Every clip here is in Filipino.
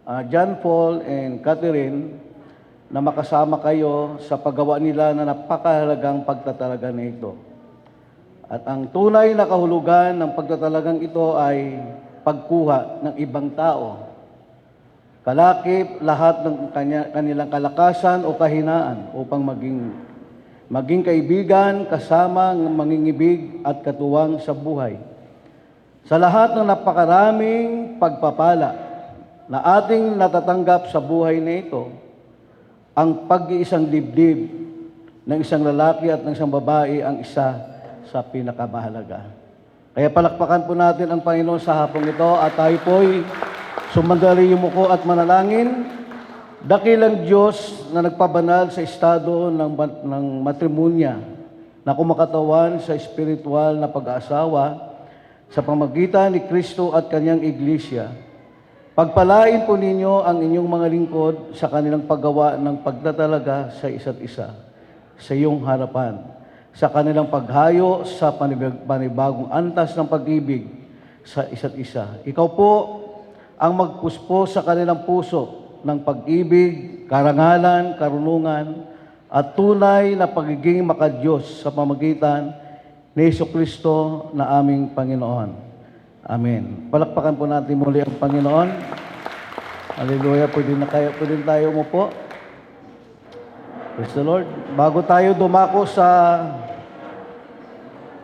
John Paul and Catherine, na makasama kayo sa paggawa nila na napakahalagang pagtatalaga na ito. At ang tunay na kahulugan ng pagtatalagang ito ay pagkuha ng ibang tao. Kalakip lahat ng kanilang kalakasan o kahinaan upang maging kaibigan, kasama ng mangingibig at katuwang sa buhay. Sa lahat ng napakaraming pagpapala na ating natatanggap sa buhay na ito, ang pag-iisang dibdib ng isang lalaki at ng isang babae ang isa sa pinakamahalaga. Kaya palakpakan po natin ang Panginoon sa hapong ito at tayo po'y sumandali yumuko at manalangin. Dakilang Diyos na nagpabanal sa estado ng matrimonya na kumakatawan sa espiritual na pag-aasawa sa pamagitan ni Kristo at kanyang iglesia. Pagpalain po ninyo ang inyong mga lingkod sa kanilang paggawa ng pagtatalaga sa isa't isa, sa iyong harapan, sa kanilang paghayo sa panibagong antas ng pag-ibig sa isa't isa. Ikaw po ang magpuspo sa kanilang puso ng pag-ibig, karangalan, karunungan, at tunay na pagiging makadiyos sa pamagitan ni Jesucristo na aming Panginoon. Amen. Palakpakan po natin muli ang Panginoon. Hallelujah. Pwede tayo umupo. Praise the Lord. Bago tayo dumako sa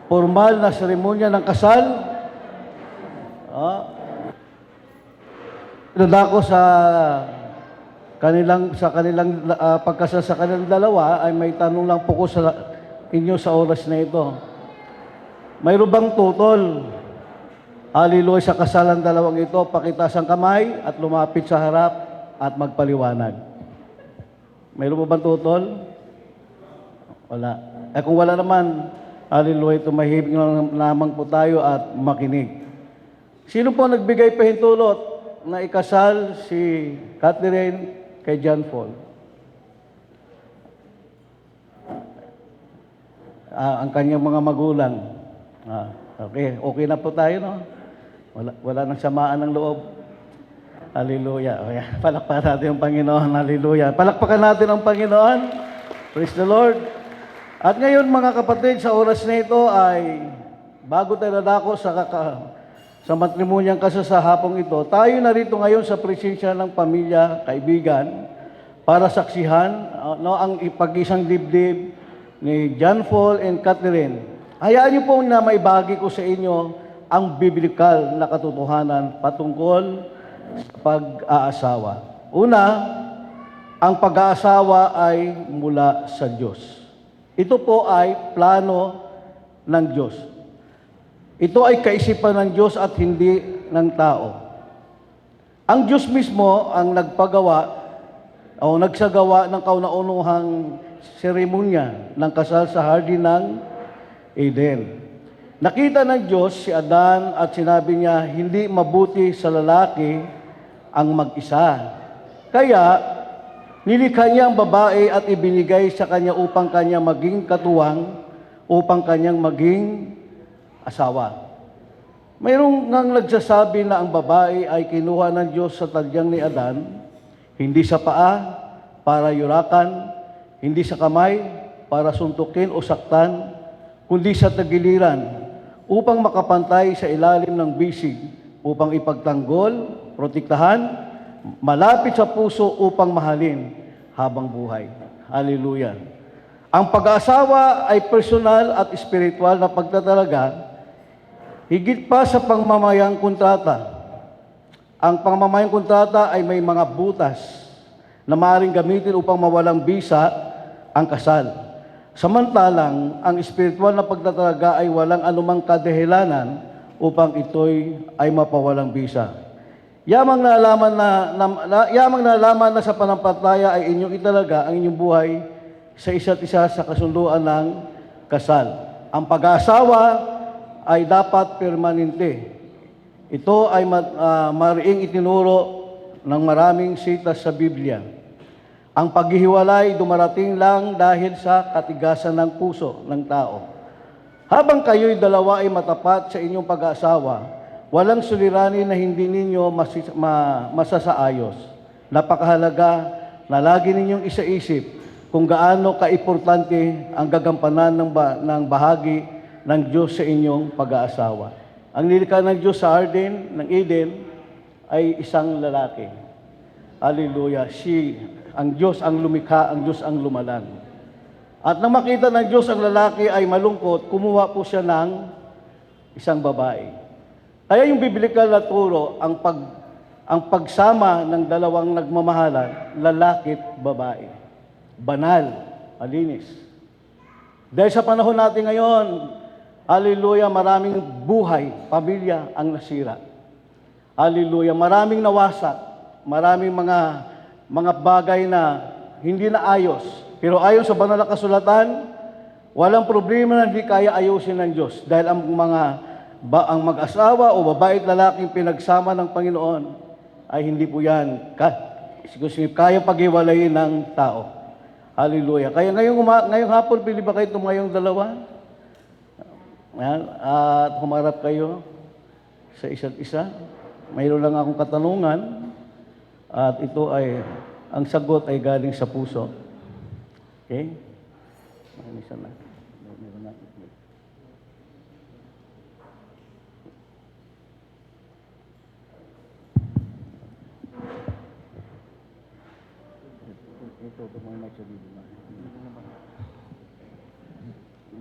formal na seremonya ng kasal, dadako sa kanilang pagkasal sa kanilang dalawa, ay may tanong lang po ko sa inyo sa oras na ito. Mayroon bang tutol? Hallelujah, sa kasalan dalawang ito, pakitas ang kamay at lumapit sa harap at magpaliwanag. Mayroon ba bang tutol? Wala. Kung wala naman, hallelujah, tumahimik lamang po tayo at makinig. Sino po nagbigay pahintulot na ikasal si Catherine kay John Paul? Ang kanyang mga magulang. Okay na po tayo, no? Wala nang samaan ng loob. Hallelujah. Okay. Palakpakan natin ang Panginoon. Hallelujah. Palakpakan natin ang Panginoon. Praise the Lord. At ngayon, mga kapatid, sa oras na ito ay bago tayo nadako sa matrimonyang kasal sa hapong ito, tayo narito ngayon sa presensya ng pamilya, kaibigan, para saksihan ang pag-isang dibdib ni John Paul and Catherine. Hayaan niyo po na maibahagi ko sa inyo ang biblikal na katotohanan patungkol sa pag-aasawa. Una, ang pag-aasawa ay mula sa Diyos. Ito po ay plano ng Diyos. Ito ay kaisipan ng Diyos at hindi ng tao. Ang Diyos mismo ang nagpagawa o nagsagawa ng kauna-unahang seremonya ng kasal sa hardin ng Eden. Nakita ng Diyos si Adan at sinabi niya, hindi mabuti sa lalaki ang mag-isa. Kaya, nilikha niya ang babae at ibinigay sa kanya upang kanya maging katuwang, upang kanyang maging asawa. Mayroong ngang nagsasabi na ang babae ay kinuha ng Diyos sa tadyang ni Adan, hindi sa paa para yurakan, hindi sa kamay para suntukin o saktan, kundi sa tagiliran, upang makapantay sa ilalim ng bisig, upang ipagtanggol, protektahan, malapit sa puso upang mahalin habang buhay. Hallelujah. Ang pag-aasawa ay personal at espiritual na pagtatalaga, higit pa sa pangmamayang kontrata. Ang pangmamayang kontrata ay may mga butas na maaaring gamitin upang mawalang bisa ang kasal. Samantalang, ang espiritual na pagtatalaga ay walang anumang kadahilanan upang ito'y ay mapawalang bisa. Yamang nalaman na sa panampalataya ay inyong italaga ang inyong buhay sa isa't isa sa kasunduan ng kasal. Ang pag-aasawa ay dapat permanente. Ito ay mariing itinuro ng maraming sitas sa Biblia. Ang paghihiwalay dumarating lang dahil sa katigasan ng puso ng tao. Habang kayo'y dalawa ay matapat sa inyong pag-aasawa, Walang suliranin na hindi ninyo masasaayos. Napakahalaga na lagi ninyong isaisip kung gaano kaimportante ang gagampanan ng bahagi ng Diyos sa inyong pag-aasawa. Ang nilikha ng Diyos sa ng Eden, ay isang lalaki. Hallelujah. Ang Diyos ang lumikha, ang Diyos ang lumalang. At nang makita ng Diyos ang lalaki ay malungkot, kumuha po siya ng isang babae. Kaya yung biblikal na turo, ang pagsama ng dalawang nagmamahalan, lalaki at babae. Banal, malinis. Dahil sa panahon natin ngayon, hallelujah, maraming buhay, pamilya ang nasira. Hallelujah, maraming nawasak, maraming mga bagay na hindi na ayos. Pero ayon sa banal na kasulatan, walang problema na hindi kaya ayusin ng Diyos. Dahil ang mag-asawa o babae at lalaking pinagsama ng Panginoon ay hindi po yan kaya paghiwalayin ng tao. Hallelujah. Kaya ngayong hapon, pili ba kayo tumayong dalawa? Ayan, at humarap kayo sa isa't isa. Mayroon lang akong katanungan at ito ang sagot ay galing sa puso. Okay? Isa na. Meron natin.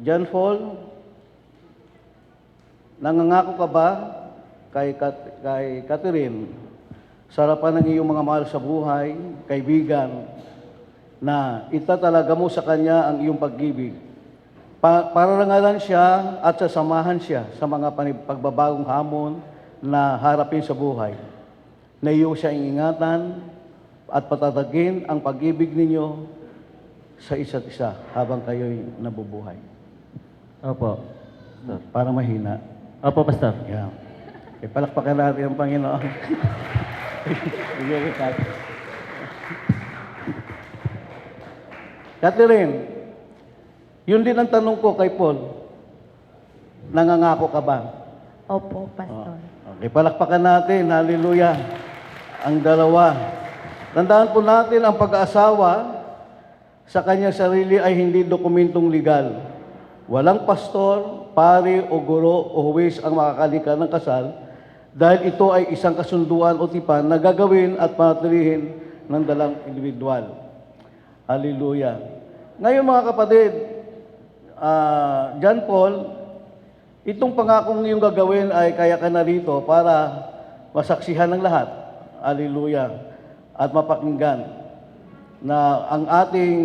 John Paul, nangangako ka ba kay Catherine sa harapan ng iyong mga mahal sa buhay, kaibigan, na itatalaga mo sa kanya ang iyong pag-ibig? Pararangalan siya at sasamahan siya sa mga pagbabagong hamon na harapin sa buhay. Na iyo siya ingatan at patatagin ang pag-ibig ninyo sa isa't isa habang kayo'y nabubuhay. Opo. Para mahina. Opo, Pastor. Yeah. Palakpakan natin ang Panginoon. Catherine, yun din ang tanong ko kay Paul. Nangangako ka ba? Opo, Pastor. Okay, palakpakan natin. Hallelujah. Ang dalawa. Tandaan po natin ang pag-aasawa sa kanyang sarili ay hindi dokumentong legal. Walang pastor, pari o guro o huwis ang makakalikha ng kasal dahil ito ay isang kasunduan o tipan na gagawin at panatilihin ng dalang individual. Hallelujah. Ngayon mga kapatid, John Paul, itong pangakong iyong gagawin ay kaya ka na rito para masaksihan ng lahat. Hallelujah. At mapakinggan na ang ating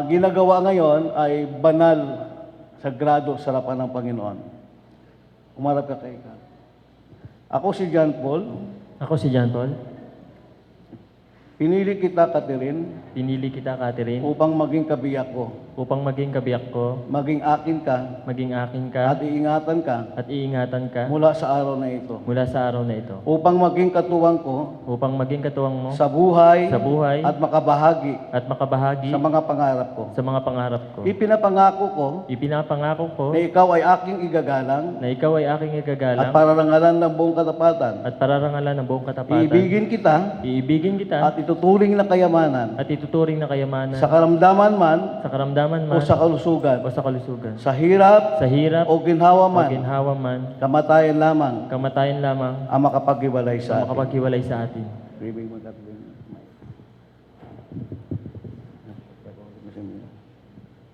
ginagawa ngayon ay banal, sagrado sa harapan ng Panginoon. Umarap ka kay ka. Ako si John Paul. Ako si John Paul. Pinili kita, Catherine, Pinili kita, Catherine, upang maging kabiyak ko. upang maging kabiyak ko, Maging akin ka maging akin at ka, iingatan ka at iingatan ka mula sa araw na ito. mula sa araw na ito. Upang maging katuwang ko Upang maging katuwang mo sa buhay, sa buhay at makabahagi at makabahagi sa mga pangarap ko. sa mga pangarap ko. Ipinapangako ko Ipinapangako ko na ikaw ay aking igagalang na ikaw ay aking at igagalang pararangalan ng buong katapatan. at pararangalan ng buong katapatan. Iibigin kita Iibigin kita at ituturing na kayamanan at ituturing na kayamanan sa karamdaman man sa karamdaman o man sa kalusugan, o sa kalusugan. sa hirap Sa hirap o ginhawa o man, ginhawa man, kamatayan lamang kamatayan lamang ang makapaghiwalay ang sa atin. makapaghiwalay sa atin.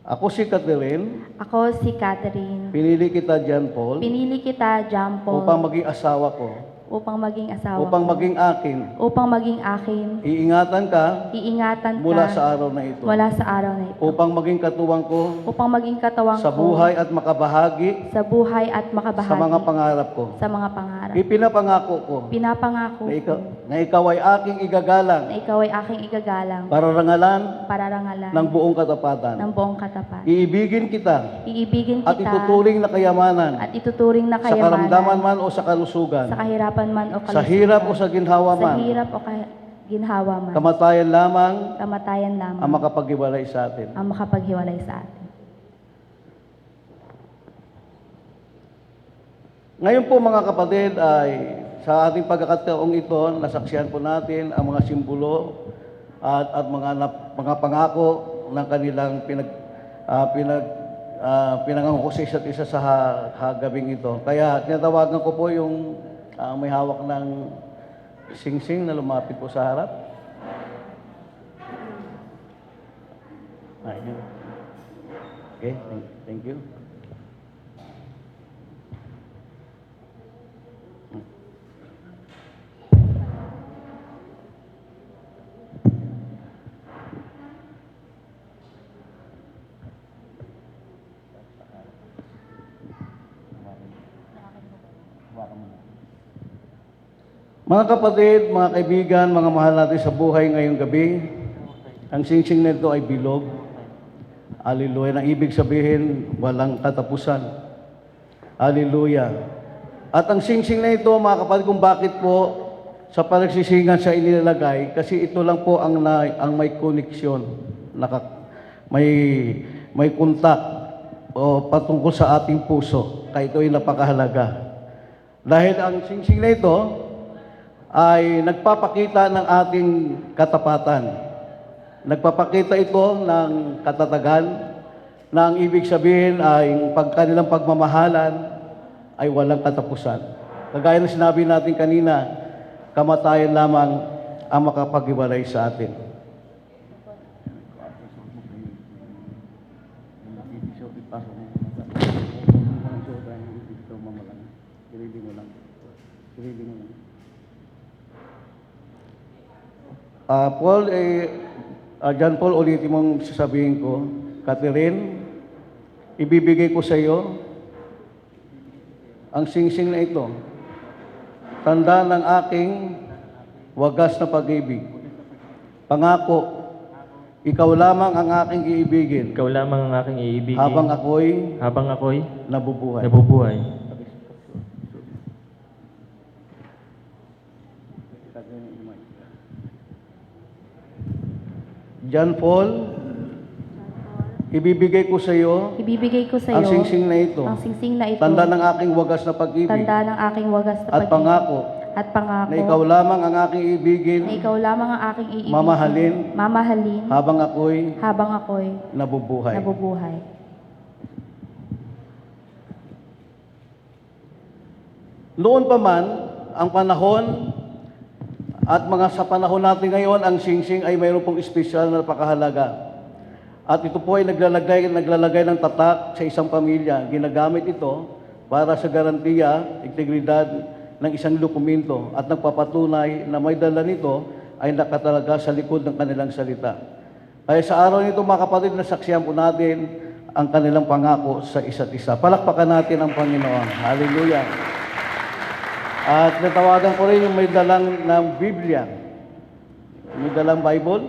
Ako si Catherine, Ako si Catherine. pinili kita John Paul Pinili kita, John Paul, upang maging asawa ko, upang maging asawa upang ko, maging akin. upang maging akin, Iingatan ka iingatan mula ka sa araw na ito. mula sa araw na ito, Upang maging katuwang ko upang maging katawang sa ko buhay at makabahagi sa buhay at makabahagi sa mga pangarap ko. sa mga pangarap. Ipinapangako ko Pinapangako ko na ikaw ay aking igagalang na ikaw ay aking igagalang para rangalan pararangalan ng buong katapatan. ng buong katapat. Iibigin kita Iibigin at kita ituturing na kayamanan at ituturing na sa karamdaman kayamanan man o sa kalusugan, sa kahirapan man o sa kalusugan, hirap o sa ginhawa sa man, hirap o ginhawa man, kamatayan lamang kamatayan lamang ang makapaghiwalay sa atin. ang makapaghiwalay sa atin. Ngayon po mga kapatid ay sa ating pagkakataong ito, nasaksihan po natin ang mga simbolo at mga pangako ng kanilang pinangako sa isa't isa sa gabing ito. Kaya tinatawagan ko po yung may hawak ng singsing na lumapit po sa harap. Ayun. Okay, thank you. Mga kapatid, mga kaibigan, mga mahal natin sa buhay ngayong gabi, ang singsing na ito ay bilog. Hallelujah. Ang ibig sabihin, walang katapusan. Hallelujah. At ang singsing na ito, mga kapatid, kung bakit po sa pagsisingan siya inilalagay, kasi ito lang po ang may koneksyon, may kontak o patungkol sa ating puso. Kaya ito ay napakahalaga. Dahil ang singsing na ito ay nagpapakita ng ating katapatan. Nagpapakita ito ng katatagan na ang ibig sabihin ay kanilang pagmamahalan ay walang katapusan. Kagaya ng sinabi natin kanina, kamatayan lamang ang makapag-iwalay sa atin. John Paul, ulitin mong sasabihin ko, Catherine, ibibigay ko sa iyo ang singsing na ito, tanda ng aking wagas na pag-ibig. Pangako, ikaw lamang ang aking iibigin. Ikaw lamang ang aking iibigin. Habang ako'y nabubuhay. John Paul, ibibigay ko sa iyo ang singsing na ito, tanda ng aking wagas na pag-ibig, at pangako, na ikaw lamang ang aking iibigin, mamahalin, habang ako'y nabubuhay. Noon pa man, ang panahon at sa panahon natin ngayon, ang singsing ay mayroon pong espesyal na napakahalaga. At ito po ay naglalagay ng tatak sa isang pamilya. Ginagamit ito para sa garantiya, integridad ng isang dokumento at nagpapatunay na may dala nito ay nakatalaga sa likod ng kanilang salita. Kaya sa araw nito, mga kapatid, nasaksihan po natin ang kanilang pangako sa isa't isa. Palakpakan natin ang Panginoon. Hallelujah. At natawagan ko rin yung may dalang ng Biblia. May dalang Bible.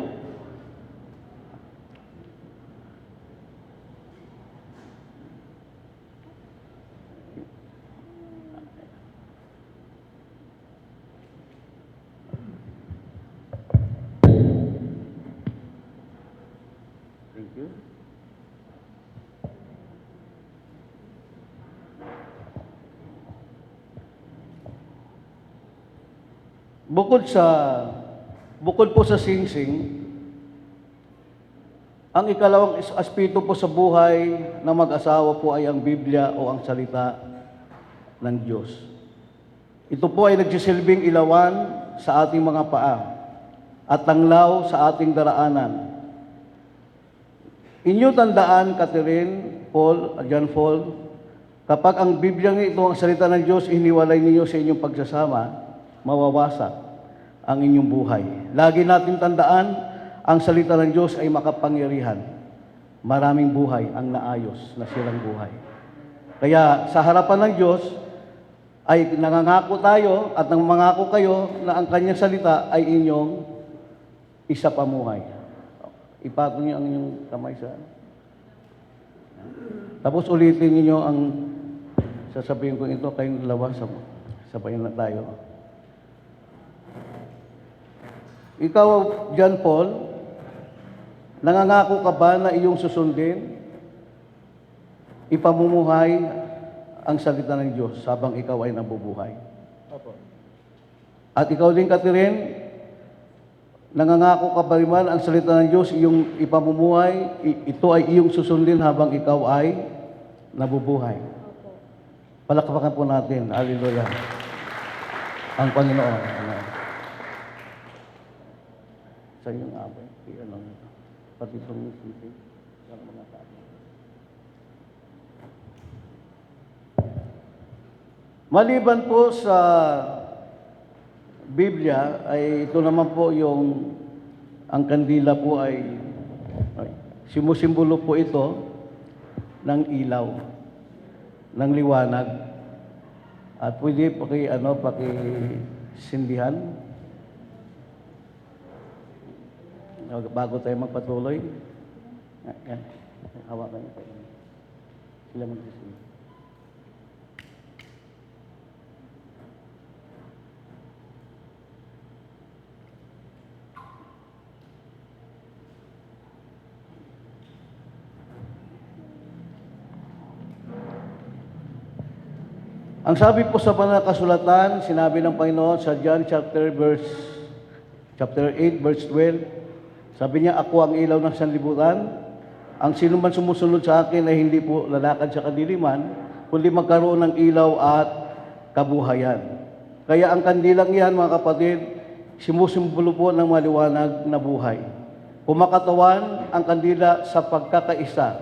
Thank you. Bukod po sa singsing, ang ikalawang aspeto po sa buhay ng mag-asawa po ay ang Biblia o ang salita ng Diyos. Ito po ay nagsisilbing ilawan sa ating mga paa at tanglaw sa ating daraanan. Inyo tandaan, Catherine, John Paul, kapag ang Biblia ito, ang salita ng Diyos, iniwalay ninyo sa inyong pagsasama, mawawasak ang inyong buhay. Lagi natin tandaan, ang salita ng Diyos ay makapangyarihan. Maraming buhay ang naayos na silang buhay. Kaya sa harapan ng Diyos, ay nangangako tayo at nang mangako kayo na ang kanyang salita ay inyong isapamuhay. Ipatong niyo ang inyong kamay sa... Tapos ulitin niyo ang sasabihin ko ito, kayong dalawa, sabayin na tayo. Ikaw, John Paul, nangangako ka ba na iyong susundin, ipamumuhay ang salita ng Diyos habang ikaw ay nabubuhay. Opo. At ikaw din, Catherine, nangangako ka pa rin man ang salita ng Diyos, iyong ipamumuhay, ito ay iyong susundin habang ikaw ay nabubuhay. Palakpakan po natin. Hallelujah. Ang Panginoon. Amen. Sa iyong abay, pati itong sisig, ang mga tao. Maliban po sa Biblia, ay ito naman po ang kandila po ay simbolo po ito ng ilaw, ng liwanag. At pwede pakisindihan bago tayo magpatuloy. Yan. Hawakan niyo tayo. Sila magsisindihan. Ang sabi po sa banal na kasulatan, sinabi ng Panginoon sa John chapter 8 verse 12, sabi niya, ako ang ilaw ng sanlibutan. Ang sino man sumusunod sa akin ay hindi po lalakad sa kadiliman, kundi magkaroon ng ilaw at kabuhayan. Kaya ang kandilang yan, mga kapatid, simusimbolo po ng maliwanag na buhay. Kumakatawan ang kandila sa pagkakaisa.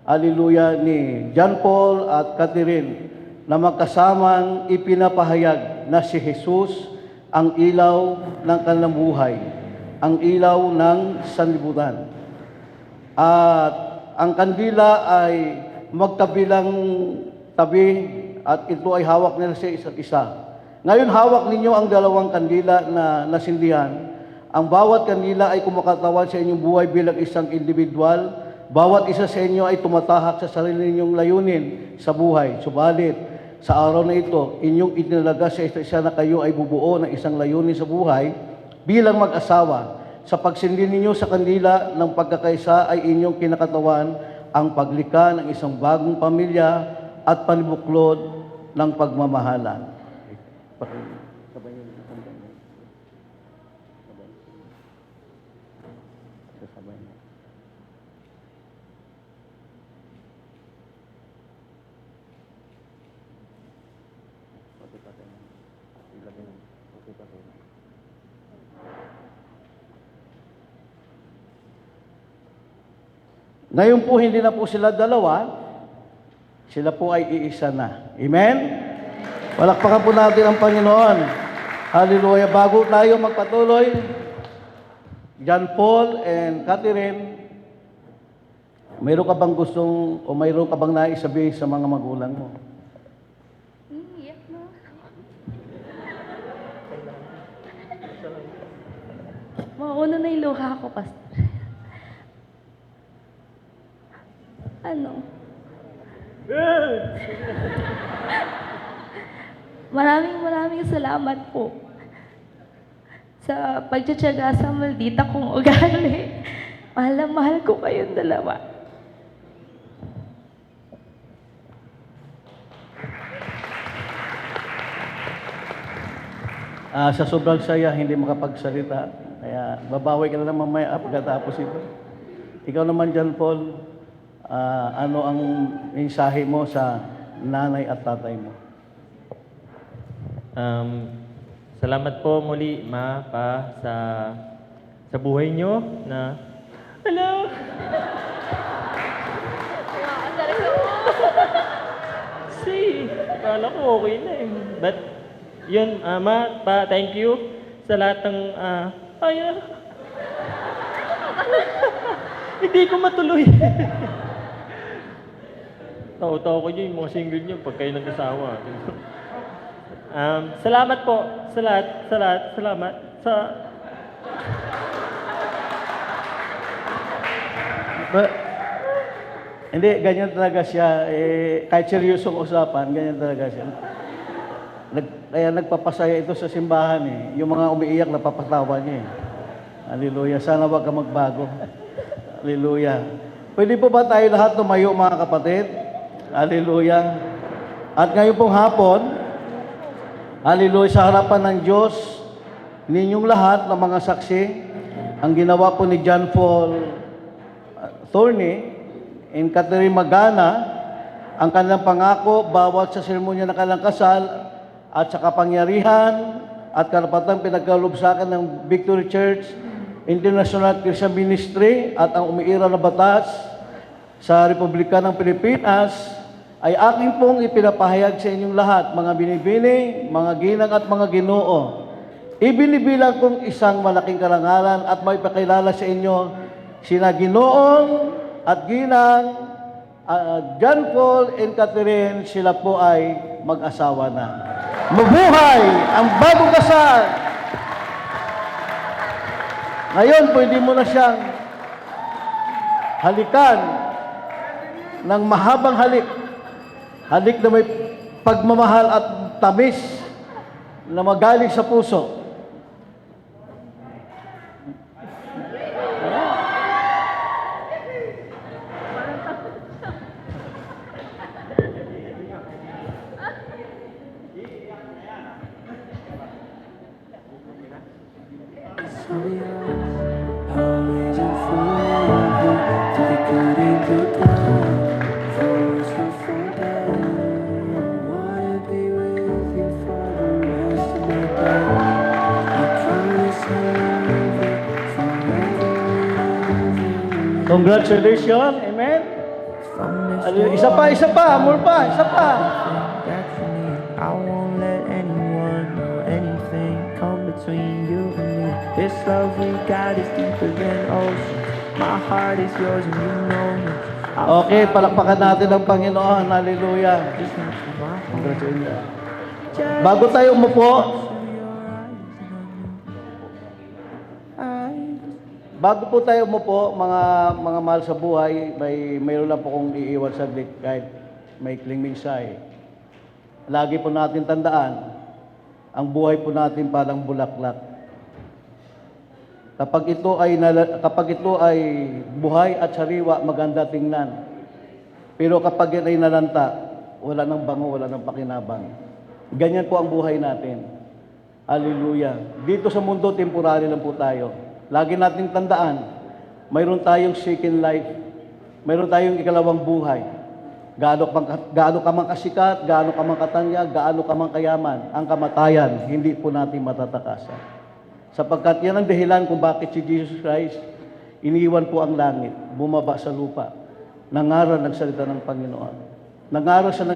Hallelujah, ni John Paul at Catherine, na magkasamang ipinapahayag na si Jesus ang ilaw ng kanilang buhay, ang ilaw ng sanlibutan. At ang kandila ay magkabilang tabi at ito ay hawak nila sa isa't isa. Ngayon hawak ninyo ang dalawang kandila na nasindihan. Ang bawat kandila ay kumakatawan sa inyong buhay bilang isang individual. Bawat isa sa inyo ay tumatahak sa sarili ninyong layunin sa buhay. Subalit, sa araw na ito, inyong itinalaga sa isa't isa na kayo ay bubuo ng isang layunin sa buhay bilang mag-asawa. Sa pagsindi ninyo sa kandila ng pagkakaisa ay inyong kinakatawan ang paglikha ng isang bagong pamilya at panibuklod ng pagmamahalan. Sabay yung isang ganyan. Sabay na. Ngayon po, hindi na po sila dalawa, sila po ay iisa na. Amen? Palakpakan po natin ang Panginoon. Hallelujah. Bago tayo magpatuloy, John Paul and Catherine, mayroon ka bang gustong o mayroon ka bang nais sabihin sa mga magulang mo? Iyak na. Mauna na yung luha ko, Pastor. Ano? Maraming salamat po sa pagtsatsaga sa maldita kong ugali. Mahal na mahal ko kayong dalawa. Sa sobrang saya, hindi makapagsalita. Kaya babawi ka na lang mamaya pagkatapos ito. Ikaw naman, John Paul, ano ang mensahe mo sa nanay at tatay mo? Salamat po muli, Ma, Pa, sa buhay nyo na... Hello! See, akala ko okay na eh. But, yun, Ma, Pa, thank you sa lahat ng... Hindi ko matuloy. Tao-tao ko yun, yung mga single nyo, pag kayo nag-asawa. Salamat po sa lahat, salamat sa... Hindi, ganyan talaga siya. Kahit seryosong usapan, ganyan talaga siya. Kaya nagpapasaya ito sa simbahan eh. Yung mga umiiyak, napapatawa niya eh. Hallelujah. Sana wag ka magbago. Hallelujah. Pwede po ba tayo lahat tumayo, mga kapatid? Hallelujah. At ngayon pong hapon, hallelujah, sa harapan ng Diyos, ninyong lahat ng mga saksi, ang ginawa po ni John Paul Thorny and Catherine Magana, ang kanilang pangako bawat sa seremonya ng kanilang kasal at sa kapangyarihan at karapatang pinagkaloob sa akin ng Victory Church International Christian Ministry at ang umiiral na batas sa Republika ng Pilipinas ay aking pong ipinapahayag sa inyong lahat, mga binibini, mga ginang at mga ginoo. Ibinibilang kong isang malaking karangalan at may pakilala sa inyo sina Ginoong at Ginang John Paul and Catherine, sila po ay mag-asawa na. Mabuhay ang bagong kasal! Ngayon, pwede mo na siyang halikan ng mahabang halik. Halik na may pagmamahal at tamis na magaling sa puso. Always in forever, till they couldn't go down. Always for forever. Wanna be with you for the rest of my days. I promise I'll love you forever and ever. Congratulations! Amen! From this Isa pa, more pa, isa pa. that you need, I won't let anyone or anything come between you and me. This love we got is deeper than oceans. My heart is yours and you know me. Okay, palakpakan natin ang Panginoon. Hallelujah. Just not for my heart. Congratulations. Bago tayo umupo, bago po tayo umupo, mga mahal sa buhay, mayroon lang po kong iiwan saglit kahit may kling minsay. Lagi po natin tandaan, ang buhay po natin parang bulaklak. Kapag ito ay buhay at sariwa, maganda tingnan. Pero kapag ito ay nalanta, wala nang bango, wala nang pakinabang. Ganyan po ang buhay natin. Hallelujah. Dito sa mundo, temporary lang po tayo. Lagi nating tandaan, mayroon tayong second life. Mayroon tayong ikalawang buhay. Gaano ka man kasikat, gaano ka man katanya, gaano ka man kayaman, ang kamatayan, hindi po natin matatakasan. Sapagkat yan ang dahilan kung bakit si Jesus Christ iniwan po ang langit, bumaba sa lupa, nangaral ng salita ng Panginoon. Nangaral siya ng